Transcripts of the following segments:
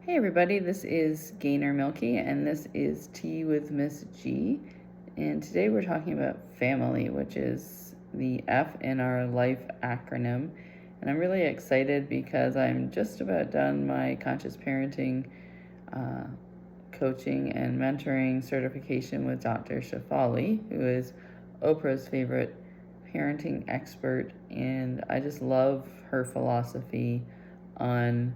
Hey everybody, this is Gainer Milky and this is Tea with Miss G. And today we're talking about family, which is the F in our life acronym. And I'm really excited because I'm just about done my conscious parenting coaching and mentoring certification with Dr. Shefali, who is Oprah's favorite parenting expert. And I just love her philosophy on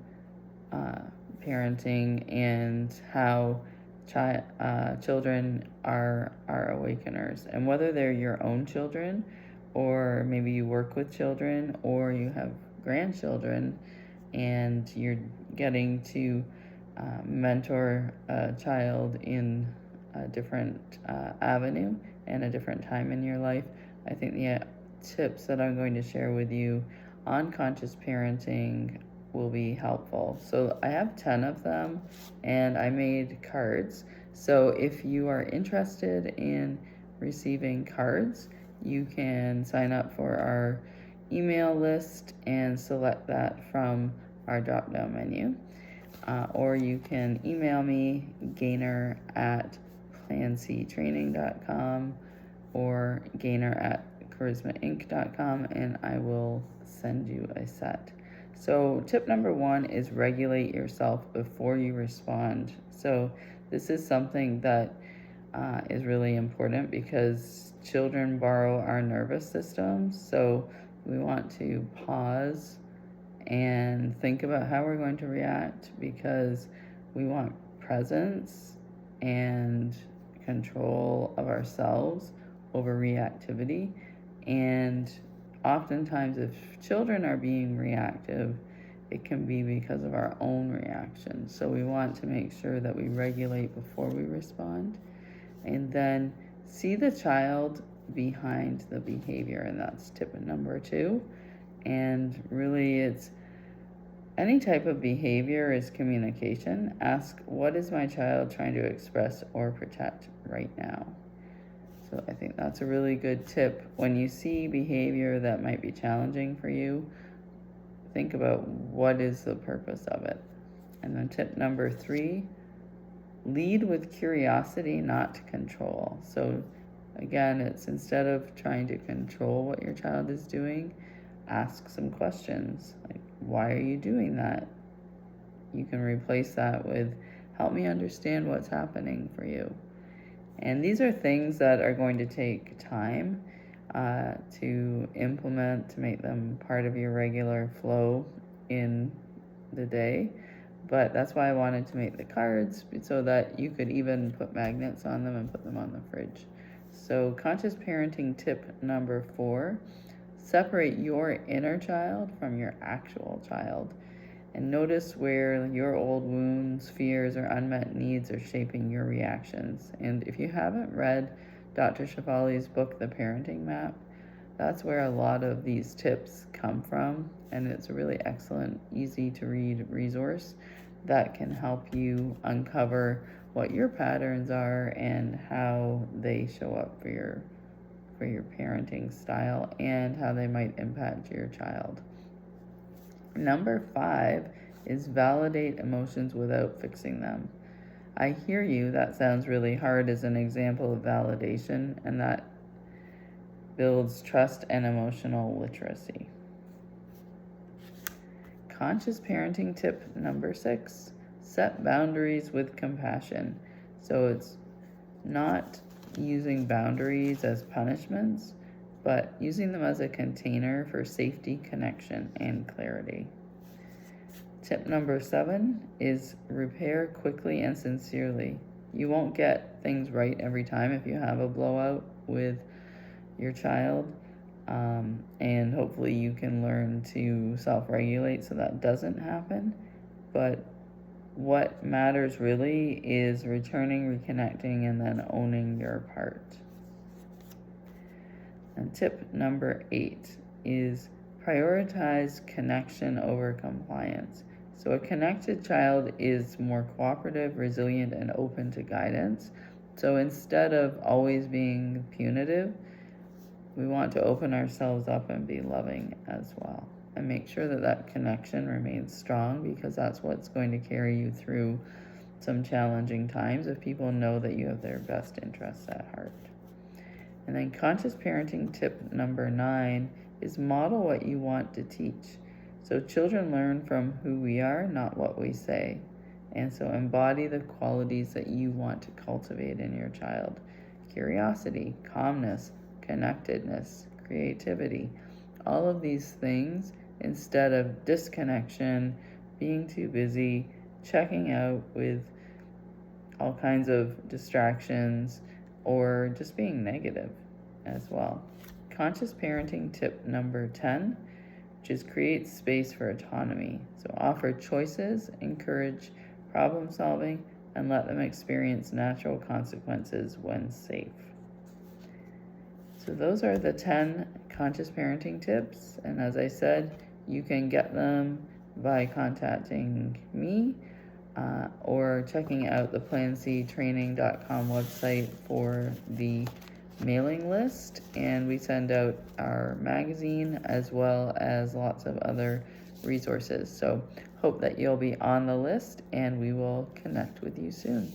parenting and how children are awakeners. And whether they're your own children, or maybe you work with children, or you have grandchildren, and you're getting to mentor a child in a different avenue and a different time in your life, I think the tips that I'm going to share with you on conscious parenting will be helpful. So I have 10 of them and I made cards. So if you are interested in receiving cards, you can sign up for our email list and select that from our drop down menu. Or you can email me, gainer@planctraining.com or gainer@charismainc.com, and I will send you a set. So tip number 1 is regulate yourself before you respond. So this is something that is really important because children borrow our nervous systems. So we want to pause and think about how we're going to react because we want presence and control of ourselves over reactivity. And oftentimes, if children are being reactive, it can be because of our own reactions. So we want to make sure that we regulate before we respond. And then see the child behind the behavior. And that's tip number 2. And really, it's any type of behavior is communication. Ask, what is my child trying to express or protect right now? So I think that's a really good tip. When you see behavior that might be challenging for you, think about what is the purpose of it. And then tip number 3, lead with curiosity, not control. So again, it's instead of trying to control what your child is doing, ask some questions like, why are you doing that? You can replace that with, help me understand what's happening for you. And these are things that are going to take time to implement, to make them part of your regular flow in the day. But that's why I wanted to make the cards, so that you could even put magnets on them and put them on the fridge. So conscious parenting tip number 4, separate your inner child from your actual child. And notice where your old wounds, fears, or unmet needs are shaping your reactions. And if you haven't read Dr. Shefali's book, The Parenting Map, that's where a lot of these tips come from. And it's a really excellent, easy to read resource that can help you uncover what your patterns are and how they show up for your parenting style and how they might impact your child. Number 5 is validate emotions without fixing them. I hear you, that sounds really hard as an example of validation, and that builds trust and emotional literacy. Conscious parenting tip number 6, set boundaries with compassion. So it's not using boundaries as punishments, but using them as a container for safety, connection, and clarity. Tip number 7 is repair quickly and sincerely. You won't get things right every time if you have a blowout with your child, and hopefully you can learn to self-regulate so that doesn't happen. But what matters really is returning, reconnecting, and then owning your part. And tip number 8 is prioritize connection over compliance. So a connected child is more cooperative, resilient, and open to guidance. So instead of always being punitive, we want to open ourselves up and be loving as well. and make sure that that connection remains strong, because that's what's going to carry you through some challenging times, if people know that you have their best interests at heart. And then conscious parenting tip number 9 is model what you want to teach. So children learn from who we are, not what we say. And so embody the qualities that you want to cultivate in your child. Curiosity, calmness, connectedness, creativity. All of these things, instead of disconnection, being too busy, checking out with all kinds of distractions, or just being negative as well. Conscious parenting tip number 10, which is create space for autonomy. So offer choices, encourage problem solving, and let them experience natural consequences when safe. So those are the 10 conscious parenting tips. And as I said, you can get them by contacting me or checking out the planctraining.com website for the mailing list. And we send out our magazine as well as lots of other resources. So hope that you'll be on the list, and we will connect with you soon.